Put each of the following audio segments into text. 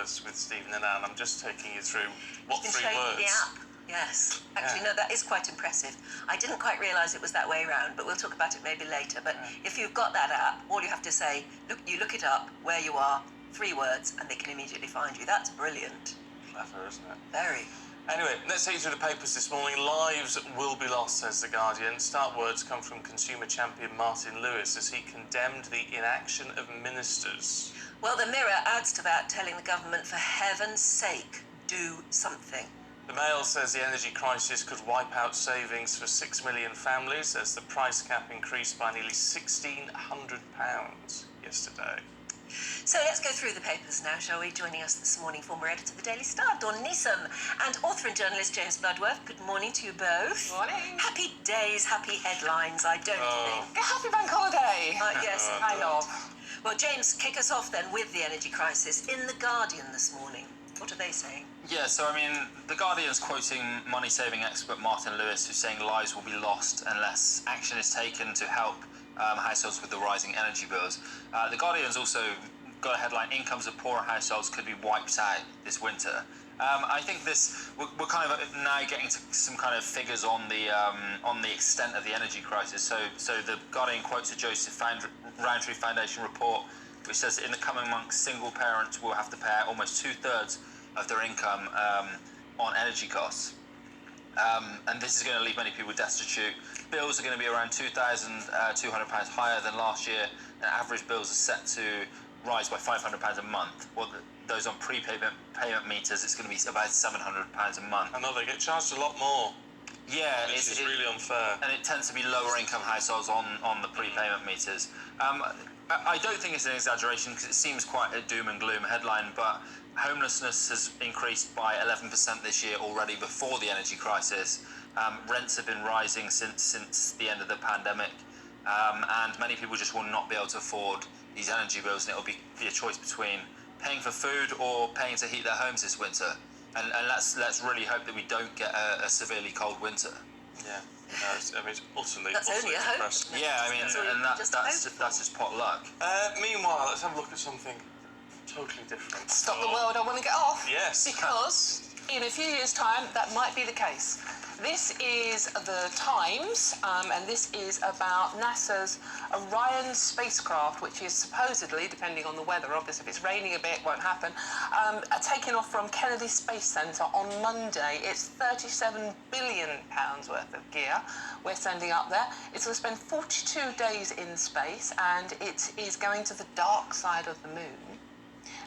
papers with Stephen and Anne. I'm just taking you through what He's 3 been showing words. me the app. Yes, actually, no, that is quite impressive. I didn't quite realise it was that way around, but we'll talk about it maybe later. But if you've got that app, all you have to say, you look it up, where you are, 3 words, and they can immediately find you. That's brilliant. Clever, isn't it? Very. Anyway, let's take you through the papers this morning. Lives will be lost, says The Guardian. Start words come from consumer champion Martin Lewis as he condemned the inaction of ministers. Well, the Mirror adds to that, telling the government, for heaven's sake, do something. The Mail says the energy crisis could wipe out savings for 6 million families as the price cap increased by nearly £1,600 yesterday. So let's go through the papers now, shall we? Joining us this morning, former editor of the Daily Star, Dawn Neeson, and author and journalist James Bloodworth. Good morning to you both. Morning. Happy days, happy headlines, I don't think. Happy bank holiday. Yes, kind of. Well, James, kick us off then with the energy crisis. In The Guardian this morning, what are they saying? Yeah, so I mean, The Guardian's quoting money-saving expert Martin Lewis, who's saying lives will be lost unless action is taken to help households with the rising energy bills. The Guardian's also got a headline, incomes of poorer households could be wiped out this winter. I think we're kind of now getting to some kind of figures on the extent of the energy crisis. So the Guardian quotes a Joseph Rowntree Foundation report, which says that in the coming months, single parents will have to pay almost 2/3 of their income on energy costs. And this is going to leave many people destitute. Bills are going to be around £2,200 higher than last year, and average bills are set to rise by £500 a month. Well, those on payment meters, it's going to be about £700 a month. I know they get charged a lot more. Yeah, it's really unfair. And it tends to be lower income households on the prepayment meters. I don't think it's an exaggeration because it seems quite a doom and gloom headline, but homelessness has increased by 11% this year already before the energy crisis. Rents have been rising since the end of the pandemic, and many people just will not be able to afford these energy bills, and it'll be a choice between paying for food or paying to heat their homes this winter. And let's really hope that we don't get a severely cold winter. Yeah, no, it's utterly, That's only a hope. depressing. Yeah, I mean, and that's just pot luck. Meanwhile, let's have a look at something totally different. Stop the world, I want to get off. Yes. Because in a few years' time, that might be the case. This is The Times, and this is about NASA's Orion spacecraft, which is supposedly, depending on the weather, obviously if it's raining a bit, it won't happen, taking off from Kennedy Space Center on Monday. It's £37 billion worth of gear we're sending up there. It's going to spend 42 days in space, and it is going to the dark side of the moon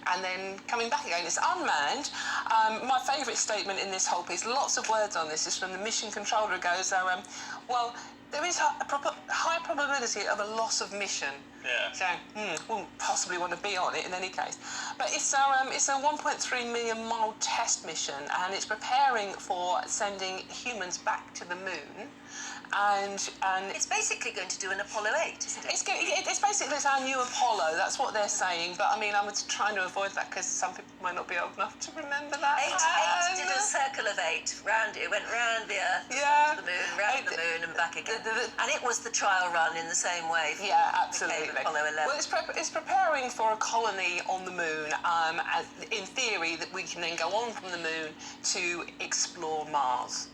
and then coming back again. It's unmanned. My favourite statement in this whole piece, lots of words on this, is from the mission controller, who goes, well, there is a high probability of a loss of mission. Yeah. So, wouldn't possibly want to be on it in any case. But it's a 1.3 million mile test mission, and it's preparing for sending humans back to the moon. And It's basically going to do an Apollo 8, isn't it? it's basically our new Apollo. That's what they're saying. But I mean, I was trying to avoid that because some people might not be old enough to remember that. Eight did a circle of 8 round it. It went round the Earth, Yeah. to the moon, round the moon, and back again. And it was the trial run in the same way. Yeah, absolutely. Apollo 11. Well, it's preparing for a colony on the moon. In theory, that we can then go on from the moon to explore Mars.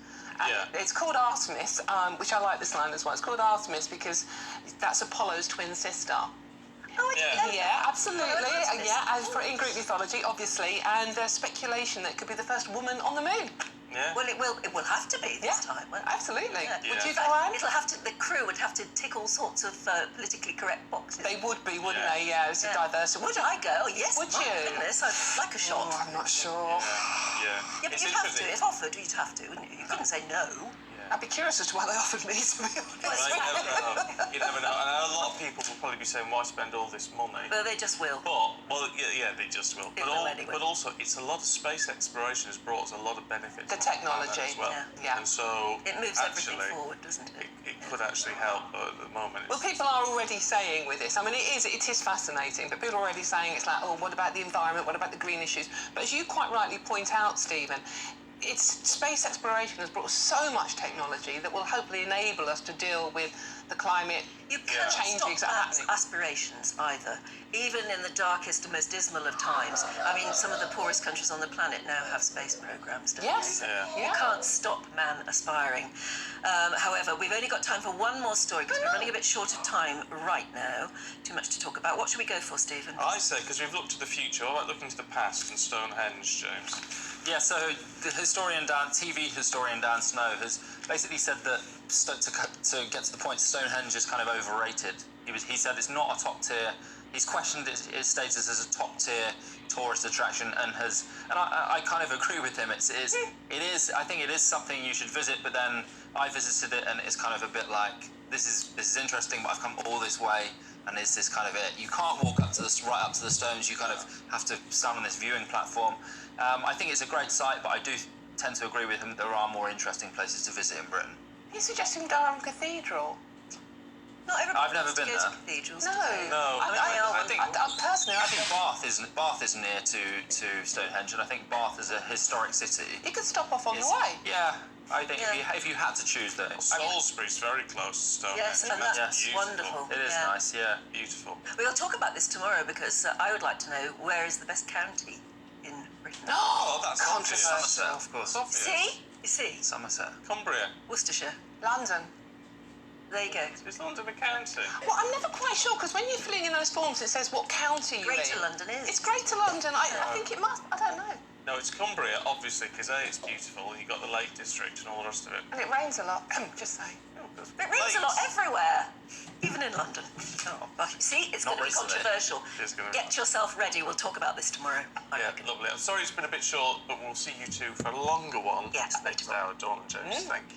It's called Artemis, which I like this line as well. It's called Artemis because that's Apollo's twin sister. Oh, Yeah, absolutely. Artemis. Yeah, as for in Greek mythology, obviously, and there's speculation that it could be the first woman on the moon. Yeah. Well, it will have to be this time. Won't it? Absolutely. Yeah. Would you In go fact, on? the crew would have to tick all sorts of politically correct boxes. They would be, wouldn't Yeah. they? Yeah, it's a diversity. Would I go? Oh, yes. Would my you? Goodness, I'd like a shot. Oh, I'm not sure. Yeah. Yeah, but It's you'd have to. interesting. If offered, you'd have to, wouldn't you? You couldn't say no. I'd be curious as to why they offered me, to be honest. Well, you never know. You never know. And a lot of people will probably be saying, why spend all this money? But they just will. Yeah, they just will. It will anyway. But also, it's a lot of space exploration has brought us a lot of benefits. The on planet technology, as well. yeah. And so It moves actually, everything forward, doesn't it? It could actually help, but at the moment. Well, people are already saying with this, I mean, it is fascinating, but people are already saying it's like, oh, what about the environment? What about the green issues? But as you quite rightly point out, Stephen, space exploration has brought so much technology that will hopefully enable us to deal with the climate You can't changes stop that are man's happening. aspirations either. Even in the darkest and most dismal of times. I mean, some of the poorest countries on the planet now have space programs, don't Yes. they? Yeah. You can't stop man aspiring. However, we've only got time for one more story because we're running a bit short of time right now. Too much to talk about. What should we go for, Stephen? I say, because we've looked to the future, I like looking to the past and Stonehenge, James. Yeah, so the TV historian Dan Snow has basically said that to get to the point, Stonehenge is kind of overrated. He said it's not a top tier. He's questioned its status as a top tier tourist attraction and I kind of agree with him. It is. I think it is something you should visit. But then I visited it and it's kind of a bit like this is interesting, but I've come all this way. And is this kind of it? You can't walk right up to the stones. You kind of have to stand on this viewing platform. I think it's a great site, but I do tend to agree with him that there are more interesting places to visit in Britain. You're suggesting Durham Cathedral? Not everybody I've never wants to been go there. to cathedrals. No. do they? No. I think Personally, I think Bath is near to Stonehenge, and I think Bath is a historic city. you could stop off on the It's- way. Yeah, I think Yeah. if you had to choose though, Salisbury's very close to Stonehenge. Yes, and that's beautiful. wonderful. it is Yeah. nice. Yeah. Beautiful. We'll talk about this tomorrow because I would like to know where is the best county in Britain. Oh, that's Controversial. obvious. Somerset, of course. Obvious. See? You see? Somerset. Cumbria. Worcestershire. London. There you go. Is London a county? Well, I'm never quite sure because when you're filling in those forms, it says what county you're Greater in. London is. It's Greater London. I think it must. I don't know. No, it's Cumbria, obviously, because A, it's beautiful, and you've got the Lake District and all the rest of it. And it rains a lot. Just saying. It rains a lot everywhere, even in London. Oh. See, it's Not going to be recently. controversial. It's gonna be. Get yourself ready. We'll talk about this tomorrow. I Yeah, reckon. lovely. I'm sorry it's been a bit short, but we'll see you two for a longer one. Yes, next hour. Dawn and James, thank you.